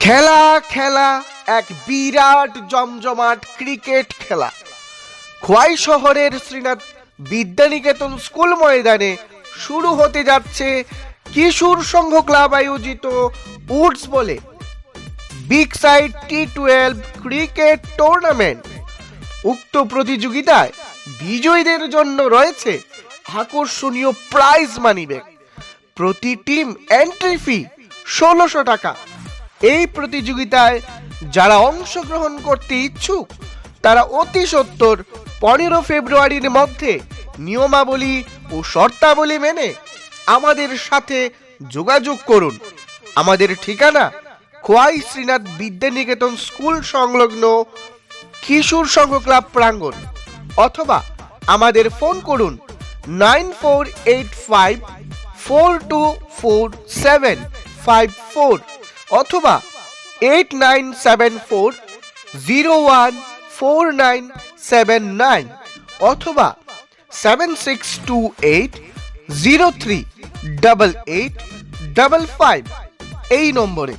খেলা খেলা এক বিরাট জমজমাট ক্রিকেট খেলা খোয়াই শহরের শ্রীনাথ বিদ্যানিকেতন স্কুল ময়দানে শুরু হতে যাচ্ছে কিশোর সংঘ ক্লাব আয়োজিত উডস বলে big side T12 cricket tournament. উক্ত প্রতিযোগিতায় বিজয়ীদের জন্য রয়েছে আকর্ষণীয় প্রাইজ মানিব্যাগ। প্রতি টিম এন্ট্রি ফি ১৬০০ টাকা। এই প্রতিযোগিতায় যারা অংশগ্রহণ করতে ইচ্ছুক তারা অতি সত্বর ১৫ ফেব্রুয়ারির মধ্যে নিয়মাবলী ও শর্তাবলী মেনে আমাদের সাথে যোগাযোগ করুন। আমাদের ঠিকানা খোয়াই শ্রীনাথ বিদ্যানিকেতন স্কুল সংলগ্ন কিশোর সংঘ ক্লাব প্রাঙ্গণ, অথবা আমাদের ফোন করুন 9485424754 অথবা 8974014979 অথবা 7628038855 এই নম্বরে।